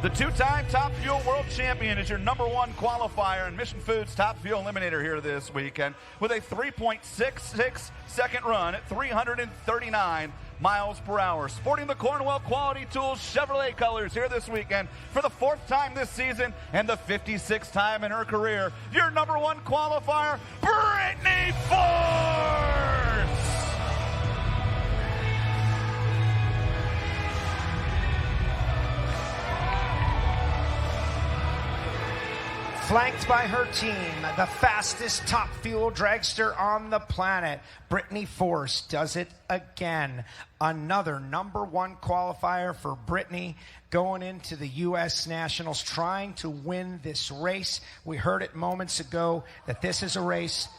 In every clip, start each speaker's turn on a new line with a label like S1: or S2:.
S1: The two-time Top Fuel World Champion is your #1 qualifier and Mission Foods Top Fuel Eliminator here this weekend with a 3.66 second run at 339 miles per hour. Sporting the Cornwell Quality Tools Chevrolet colors here this weekend for the 4th time this season and the 56th time in her career. Your #1 qualifier, Brittany Force!
S2: Flanked by her team, the fastest top fuel dragster on the planet, Brittany Force does it again. Another #1 qualifier for Brittany going into the U.S. Nationals, trying to win this race. We heard it moments ago that this is a race.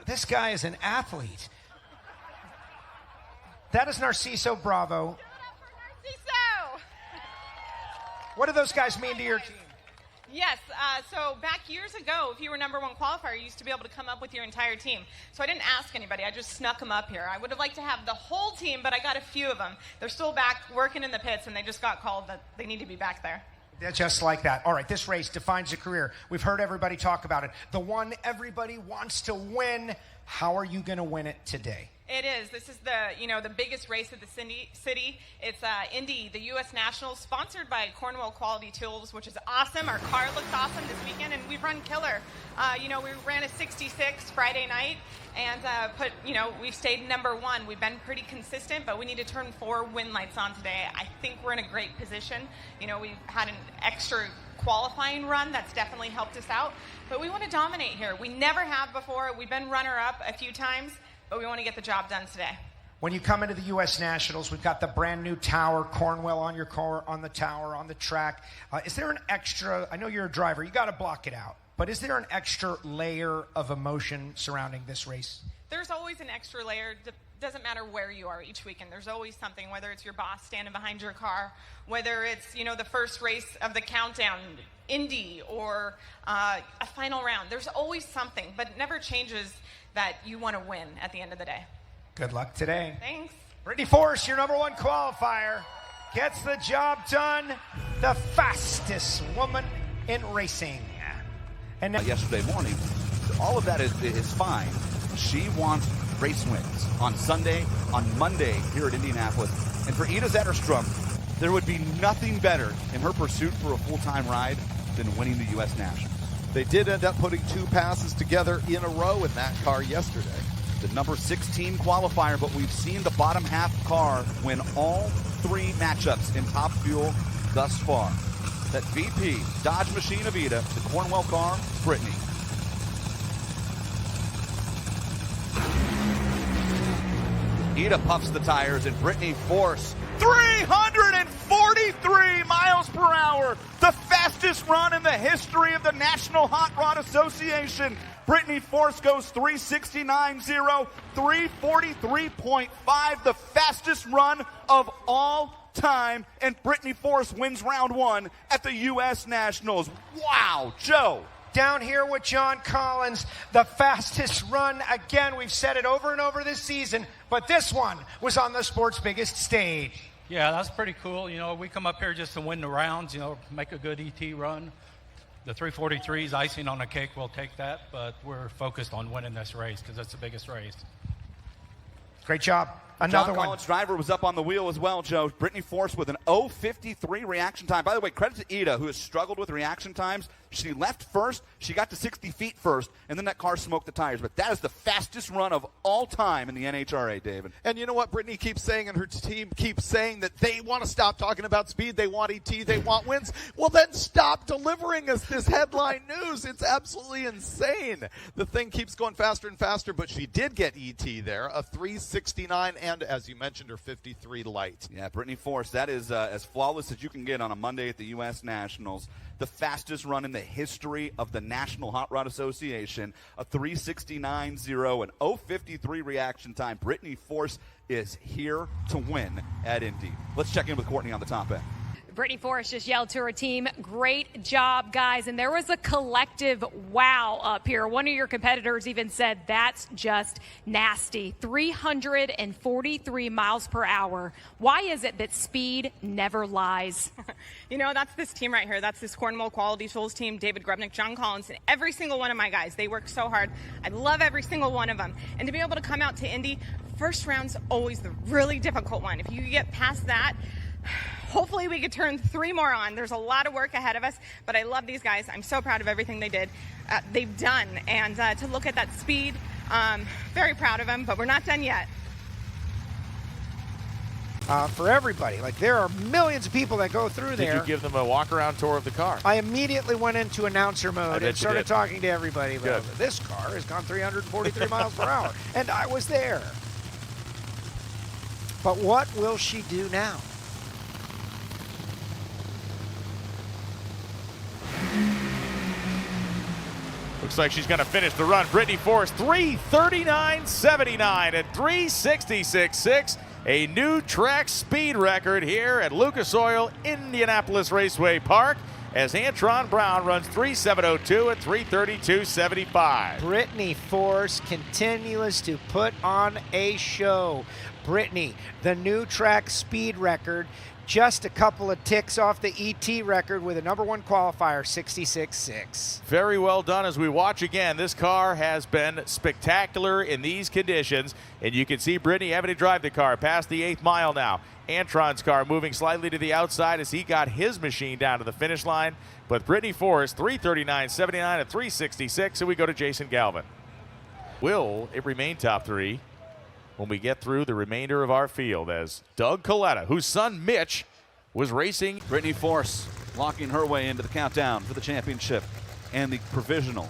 S2: This guy is an athlete. That is Narciso Bravo.
S3: Narciso!
S2: What do those guys mean to your team?
S3: Yes, so back years ago, if you were #1 qualifier, you used to be able to come up with your entire team. So I didn't ask anybody, I just snuck them up here. I would have liked to have the whole team, but I got a few of them. They're still back working in the pits, and they just got called that they need to be back there.
S2: They're just like that. All right, this race defines a career. We've heard everybody talk about it. The one everybody wants to win. How are you going to win it today?
S3: It is. This is the biggest race of the city. It's Indy, the U.S. Nationals, sponsored by Cornwell Quality Tools, which is awesome. Our car looks awesome this weekend, and we've run killer. We ran a 66 Friday night, and we've stayed #1. We've been pretty consistent, but we need to turn 4 win lights on today. I think we're in a great position. We've had an extra qualifying run that's definitely helped us out, but we want to dominate here. We never have before. We've been runner-up a few times, but we want to get the job done today.
S2: When you come into the U.S. Nationals, we've got the brand new tower, Cornwell on your car, on the tower, on the track. Is there an extra, I know you're a driver, you got to block it out, but is there an extra layer of emotion surrounding this race?
S3: There's always an extra layer. Doesn't matter where you are each weekend. There's always something, whether it's your boss standing behind your car, whether it's, the first race of the countdown, Indy, or a final round. There's always something, but it never changes that you want to win at the end of the day.
S2: Good luck today.
S3: Thanks.
S2: Brittany Force, your #1 qualifier, gets the job done. The fastest woman in racing.
S1: And now yesterday morning, all of that is fine. She wants race wins on Sunday, on Monday here at Indianapolis. And for Ida Zetterstrom, there would be nothing better in her pursuit for a full-time ride than winning the U.S. Nationals.
S4: They did end up putting 2 passes together in a row in that car yesterday.
S1: The #16 qualifier, but we've seen the bottom half car win all 3 matchups in Top Fuel thus far. That VP Dodge machine of Ida, the Cornwell car, Brittany. Ida puffs the tires, and Brittany Force 343 miles per hour, the fastest run in the history of the National Hot Rod Association. Brittany Force goes 369.0, 343.5, the fastest run of all time, and Brittany Force wins round 1 at the U.S. Nationals. Wow, Joe.
S2: Down here with John Collins, the fastest run. Again, we've said it over and over this season, but this one was on the sport's biggest stage.
S5: Yeah, that's pretty cool. We come up here just to win the rounds, make a good ET run. The 343 is icing on the cake. We'll take that, but we're focused on winning this race because it's the biggest race.
S2: Great job. Another
S1: John Collins' driver was up on the wheel as well, Joe. Brittany Force with an 0:53 reaction time. By the way, credit to Ida, who has struggled with reaction times. She left first. She got to 60 feet first, and then that car smoked the tires. But that is the fastest run of all time in the NHRA, David.
S4: And you know what Brittany keeps saying, and her team keeps saying that they want to stop talking about speed. They want ET. They want wins. Well, then stop delivering us this headline news. It's absolutely insane. The thing keeps going faster and faster, but she did get ET there, a 369, and as you mentioned, her 53 light.
S1: Yeah, Brittany Force, that is as flawless as you can get on a Monday at the U.S. Nationals. The fastest run in the history of the National Hot Rod Association, a 369.0 and 0:53 reaction time. Brittany Force is here to win at Indy. Let's check in with Courtney on the top end.
S6: Brittany Forrest just yelled to her team, great job, guys. And there was a collective wow up here. One of your competitors even said, that's just nasty. 343 miles per hour. Why is it that speed never lies?
S3: You know, that's this team right here. That's this Cornwall Quality Tools team, David Grubnick, John Collins, and every single one of my guys. They work so hard. I love every single one of them. And to be able to come out to Indy, first round's always the really difficult one. If you get past that, hopefully we could turn 3 more on. There's a lot of work ahead of us, but I love these guys. I'm so proud of everything they've done. And to look at that speed, very proud of them, but we're not done yet.
S2: For everybody, like there are millions of people that go through there.
S7: Did you give them a walk-around tour of the car?
S2: I immediately went into announcer mode and started talking to everybody.
S7: Good.
S2: This car has gone 343 miles per hour, and I was there. But what will she do now?
S7: Looks like she's going to finish the run. Brittany Forrest, 3:39.79 at 3:66.6. A new track speed record here at Lucas Oil Indianapolis Raceway Park as Antron Brown runs 3:7:02 at 3:32.75.
S2: Brittany Forrest continues to put on a show. Brittany, the new track speed record, just a couple of ticks off the ET record with a #1 qualifier, 66.6.
S7: Very well done as we watch again. This car has been spectacular in these conditions, and you can see Brittany having to drive the car past the 8th mile now. Antron's car moving slightly to the outside as he got his machine down to the finish line, but Brittany Forrest, 3:39.79 at 3:66, and we go to Jason Galvin. Will it remain top 3 when we get through the remainder of our field as Doug Coletta, whose son Mitch was racing?
S1: Brittany Forrest locking her way into the countdown for the championship and the provisional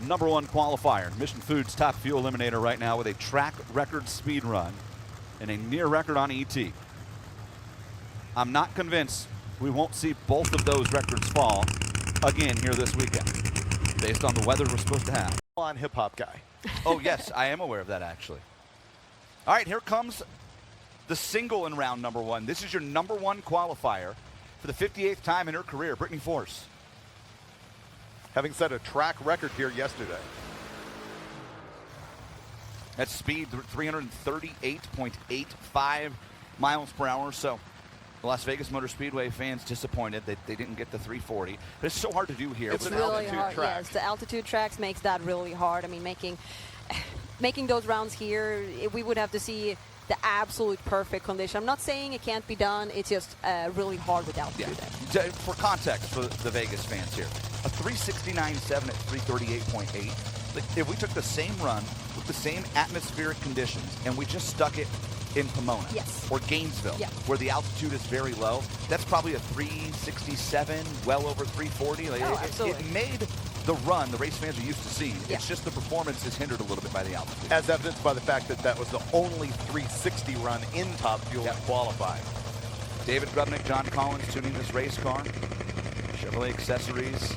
S1: #1 qualifier. Mission Foods Top Fuel Eliminator right now with a track record speed run and a near record on ET. I'm not convinced we won't see both of those records fall again here this weekend based on the weather we're supposed to have.
S4: On hip-hop guy.
S1: Oh yes, I am aware of that actually. All right, here comes the single in round #1. This is your #1 qualifier for the 58th time in her career, Brittany Forrest.
S4: Having set a track record here yesterday.
S1: At speed, 338.85 miles per hour. So the Las Vegas Motor Speedway fans disappointed that they didn't get the 340. But it's so hard to do here.
S4: It's
S1: with
S4: an
S8: really
S4: altitude
S8: hard.
S4: track.
S8: Yes, the altitude tracks makes that really hard. I mean, making those rounds here, we would have to see the absolute perfect condition. I'm not saying it can't be done. It's just really hard with altitude.
S1: Yeah. For context for the Vegas fans here, a 369.7 at 338.8. Like if we took the same run with the same atmospheric conditions and we just stuck it in Pomona or Gainesville, where the altitude is very low, that's probably a 367, well over 340. Like it made the run the race fans are used to seeing. It's just the performance is hindered a little bit by the altitude.
S4: As evidenced by the fact that that was the only 360 run in Top Fuel to qualify.
S1: David Grubnick, John Collins tuning this race car. Chevrolet accessories.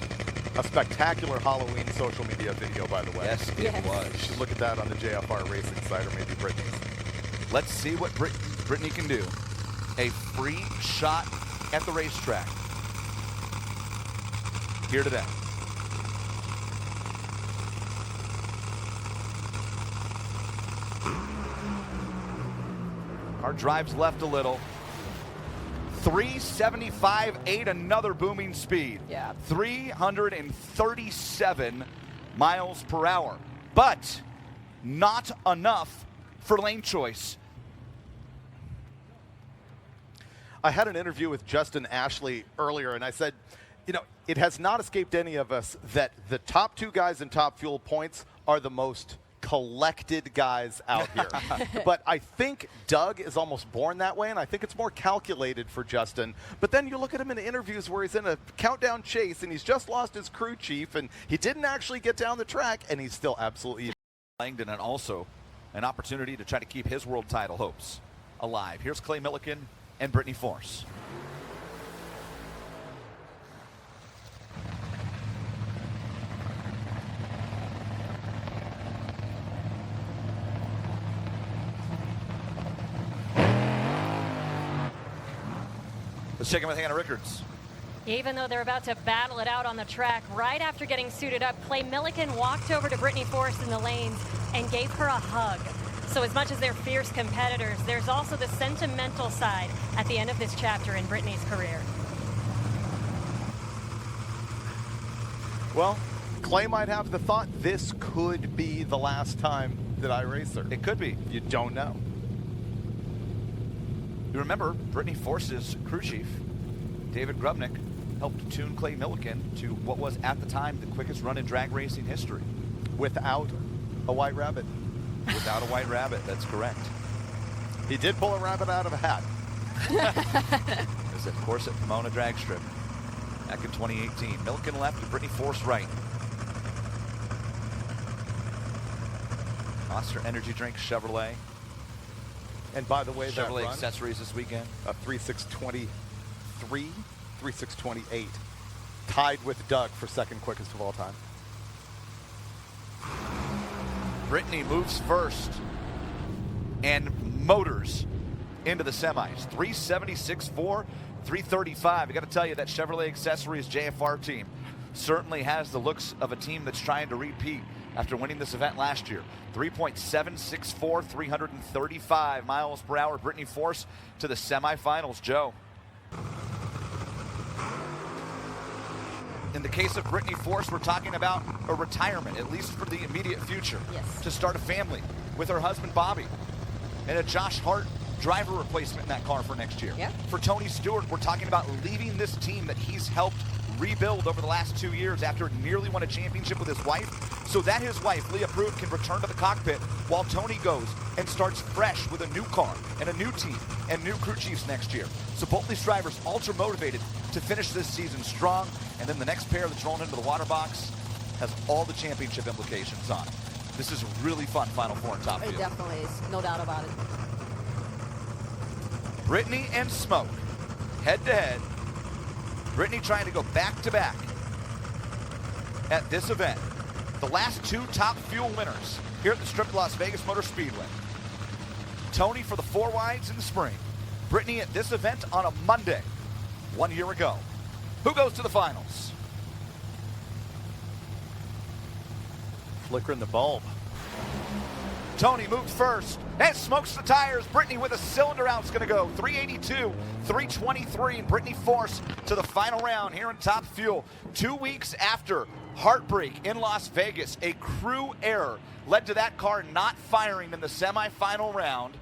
S4: A spectacular Halloween social media video, by the way.
S1: Yes, it was.
S4: You should look at that on the JFR Racing site, or maybe Brittany's.
S1: Let's see what Brittany can do. A free shot at the racetrack here today. Our drives left a little. 375.8, another booming speed. 337 miles per hour. But not enough for lane choice.
S4: I had an interview with Justin Ashley earlier, and I said, you know, it has not escaped any of us that the top 2 guys in Top Fuel points are the most collected guys out here. But I think Doug is almost born that way, and I think it's more calculated for Justin. But then you look at him in interviews where he's in a countdown chase, and he's just lost his crew chief, and he didn't actually get down the track, and he's still absolutely
S1: Langdon, and also an opportunity to try to keep his world title hopes alive. Here's Clay Millican and Brittany Forrest. Let's check in with Hannah Rickards.
S9: Even though they're about to battle it out on the track, right after getting suited up, Clay Millican walked over to Brittany Force in the lanes and gave her a hug. So as much as they're fierce competitors, there's also the sentimental side at the end of this chapter in Brittany's career.
S4: Well, Clay might have the thought, this could be the last time that I race her.
S1: It could be.
S4: You don't know.
S1: You remember, Brittany Force's crew chief, David Grubnick, helped tune Clay Millican to what was at the time the quickest run in drag racing history.
S4: Without a white rabbit.
S1: Without a white rabbit, that's correct.
S4: He did pull a rabbit out of a hat.
S1: It was, of course, at Pomona Drag Strip back in 2018. Millican left and Brittany Force right. Monster Energy Drink Chevrolet.
S4: And by the way, that
S1: Chevrolet
S4: run,
S1: accessories this weekend.
S4: a 3623, 3628, tied with Doug for second quickest of all time.
S1: Brittany moves first and motors into the semis. 376.4, 335. I got to tell you, that Chevrolet Accessories JFR team certainly has the looks of a team that's trying to repeat after winning this event last year. 3.764, 335 miles per hour. Brittany Force to the semifinals. Joe. In the case of Brittany Force, we're talking about a retirement, at least for the immediate future.
S8: Yes.
S1: To start a family with her husband, Bobby, and a Josh Hart driver replacement in that car for next year.
S8: Yeah.
S1: For Tony Stewart, we're talking about leaving this team that he's helped rebuild over the last 2 years after nearly won a championship with his wife, so that his wife, Leah Prude, can return to the cockpit while Tony goes and starts fresh with a new car and a new team and new crew chiefs next year. So both these drivers ultra motivated to finish this season strong, and then the next pair that's rolling into the water box has all the championship implications on it. This is a really fun Final Four in Top
S8: It
S1: Fuel.
S8: definitely is, no doubt about it.
S1: Brittany and Smoke, head to head. Brittany trying to go back to back at this event. The last two Top Fuel winners here at the Strip of Las Vegas Motor Speedway. Tony for the four wides in the spring. Brittany at this event on a Monday 1 year ago. Who goes to the finals?
S4: Flickering the bulb.
S1: Tony moves first and smokes the tires. Brittany with a cylinder out is going to go 382, 323, and Brittany Force to the final round here in Top Fuel. 2 weeks after heartbreak in Las Vegas, a crew error led to that car not firing in the semifinal round.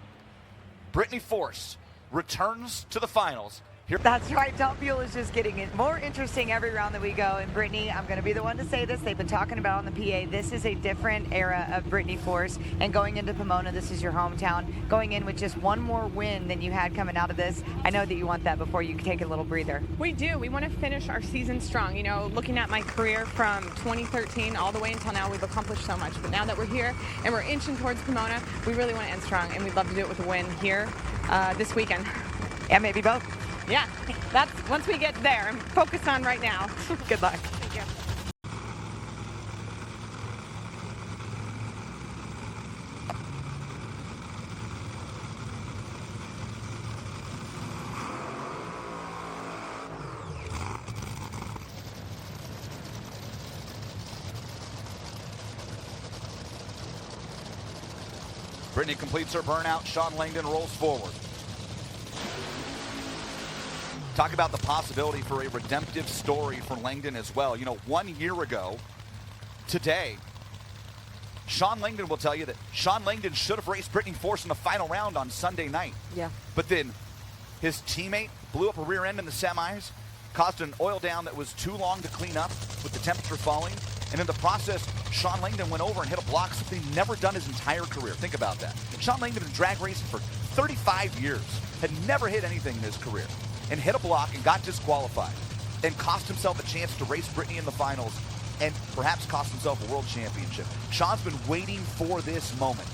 S1: Brittany Force returns to the finals. Here.
S10: That's right. Top Fuel is just getting it more interesting every round that we go. And Brittany, I'm going to be the one to say this. They've been talking about on the PA. This is a different era of Brittany Force. And going into Pomona, this is your hometown. Going in with just one more win than you had coming out of this. I know that you want that before you take a little breather.
S3: We do. We want to finish our season strong. You know, looking at my career from 2013 all the way until now, we've accomplished so much. But now that we're here and we're inching towards Pomona, we really want to end strong. And we'd love to do it with a win here this weekend.
S10: Yeah, maybe both.
S3: Yeah, that's once we get there. I'm focused on right now.
S10: Good luck.
S3: Thank you.
S1: Brittany completes her burnout. Sean Langdon rolls forward. Talk about the possibility for a redemptive story for Langdon as well. You know, 1 year ago today, Sean Langdon will tell you that Sean Langdon should have raced Brittany Force in the final round on Sunday night.
S8: Yeah.
S1: But then his teammate blew up a rear end in the semis, caused an oil down that was too long to clean up with the temperature falling. And in the process, Sean Langdon went over and hit a block, something he'd never done his entire career. Think about that. Sean Langdon had been drag racing for 35 years, had never hit anything in his career, and hit a block and got disqualified and cost himself a chance to race Brittany in the finals and perhaps cost himself a world championship. Sean's been waiting for this moment.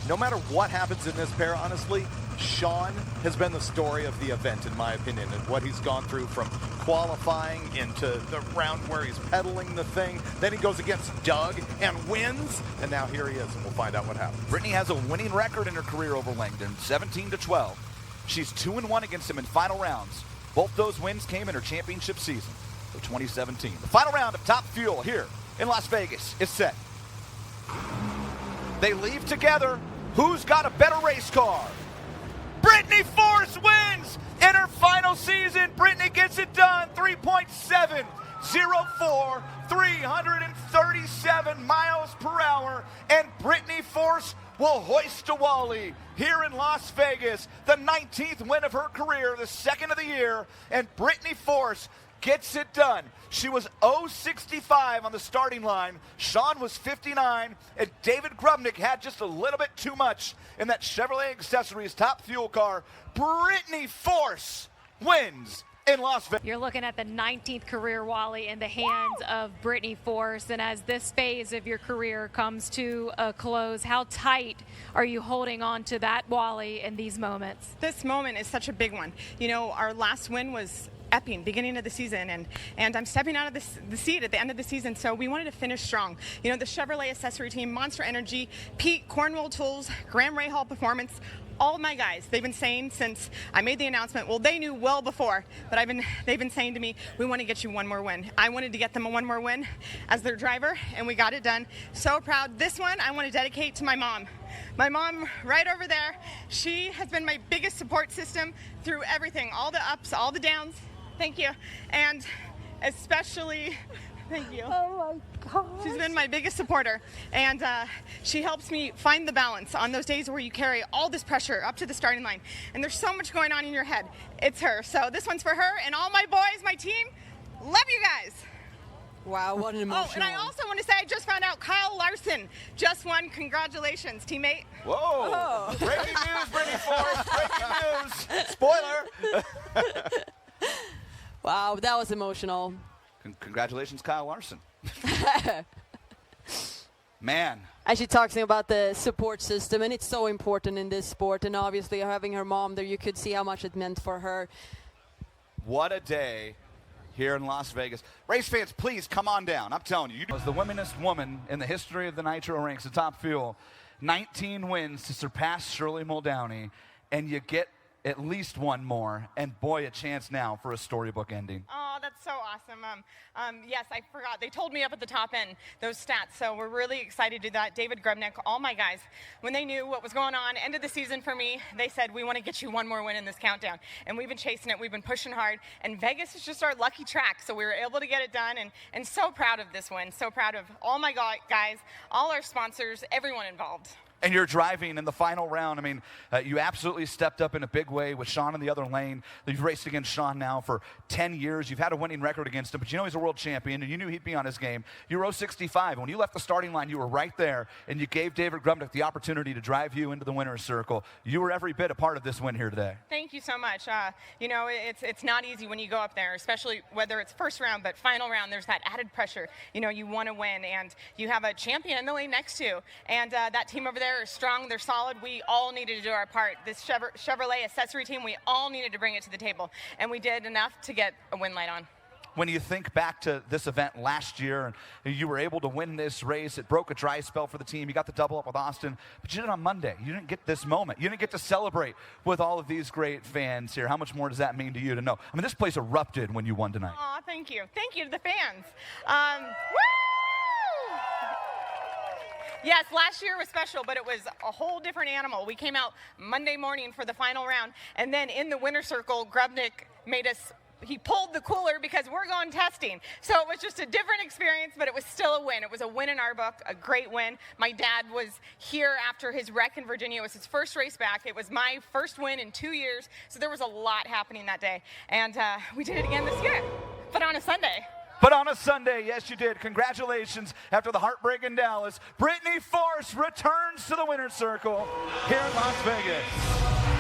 S4: No matter what happens in this pair, honestly, Sean has been the story of the event, in my opinion, and what he's gone through from qualifying into the round where he's pedaling the thing. Then he goes against Doug and wins, and now here he is, and we'll find out what happens.
S1: Brittany has a winning record in her career over Langdon, 17-12. She's 2-1 against him in final rounds. Both those wins came in her championship season of 2017. The final round of Top Fuel here in Las Vegas is set. They leave together. Who's got a better race car? Brittany Force wins in her final season. Brittany gets it done. 3.704, 337 miles per hour. And Brittany Force will hoist a Wally here in Las Vegas. The 19th win of her career, the second of the year. And Brittany Force gets it done. She was 0.65 on the starting line. Sean was 59, and David Grubnick had just a little bit too much in that Chevrolet Accessories Top Fuel car. Brittany Force wins in Las Vegas.
S6: You're looking at the 19th career Wally in the hands of Brittany Force, and as this phase of your career comes to a close, how tight are you holding on to that Wally in these moments?
S3: This moment is such a big one. You know, our last win was Epping, beginning of the season, and I'm stepping out of the seat at the end of the season, so we wanted to finish strong. You know, the Chevrolet accessory team, Monster Energy, Pete, Cornwall Tools, Graham Rahal Performance, all of my guys, they've been saying since I made the announcement, well, they knew well before, but they've been saying to me, we want to get you one more win. I wanted to get them a one more win as their driver, and we got it done. So proud. This one I want to dedicate to my mom. My mom right over there, she has been my biggest support system through everything, all the ups, all the downs. Thank you. And especially, thank you.
S8: Oh my God.
S3: She's been my biggest supporter. And she helps me find the balance on those days where you carry all this pressure up to the starting line. And there's so much going on in your head. It's her. So this one's for her and all my boys, my team. Love you guys.
S8: Wow, what an emotional.
S3: Oh, and I also want to say I just found out Kyle Larson just won. Congratulations, teammate.
S1: Whoa.
S8: Oh.
S1: Breaking news, Brittany Force. Breaking news. Spoiler.
S8: Wow, that was emotional.
S1: Congratulations, Kyle Larson. Man.
S8: And she talks about the support system, and it's so important in this sport. And obviously, having her mom there, you could see how much it meant for her.
S1: What a day here in Las Vegas. Race fans, please come on down. I'm telling you, you was the winningest woman in the history of the Nitro ranks, the Top Fuel. 19 wins to surpass Shirley Muldowney, and you get at least one more, and boy, a chance now for a storybook ending.
S3: Oh, that's so awesome. Yes, I forgot. They told me up at the top end, those stats, so we're really excited to do that. David Grubnick, all my guys, when they knew what was going on, end of the season for me, they said, we want to get you one more win in this countdown. And we've been chasing it. We've been pushing hard, and Vegas is just our lucky track, so we were able to get it done, and so proud of this win, so proud of all my guys, all our sponsors, everyone involved.
S1: And you're driving in the final round. I mean, you absolutely stepped up in a big way with Sean in the other lane. You've raced against Sean now for 10 years. You've had a winning record against him, but you know he's a world champion, and you knew he'd be on his game. You're 0.65. When you left the starting line, you were right there, and you gave David Grubnick the opportunity to drive you into the winner's circle. You were every bit a part of this win here today.
S3: Thank you so much. You know, it's not easy when you go up there, especially whether it's first round, but final round, there's that added pressure. You know, you want to win, and you have a champion in the lane next to you, and that team over there is strong. They're solid. We all needed to do our part. This Chevrolet accessory team, we all needed to bring it to the table, and we did enough to get a win light on.
S1: When you think back to this event last year, and you were able to win this race, it broke a dry spell for the team. You got the double up with Austin, but you did it on Monday. You didn't get this moment. You didn't get to celebrate with all of these great fans here. How much more does that mean to you to know? I mean, this place erupted when you won tonight.
S3: Aw, thank you. Thank you to the fans. Woo! Yes, last year was special, but it was a whole different animal. We came out Monday morning for the final round, and then in the winner's circle, Grubnick he pulled the cooler because we're going testing. So it was just a different experience, but it was still a win. It was a win in our book, a great win. My dad was here after his wreck in Virginia. It was his first race back. It was my first win in 2 years, so there was a lot happening that day. And we did it again this year, but on a Sunday.
S1: But on a Sunday, yes, you did. Congratulations. After the heartbreak in Dallas, Brittany Force returns to the winner's circle here in Las Vegas.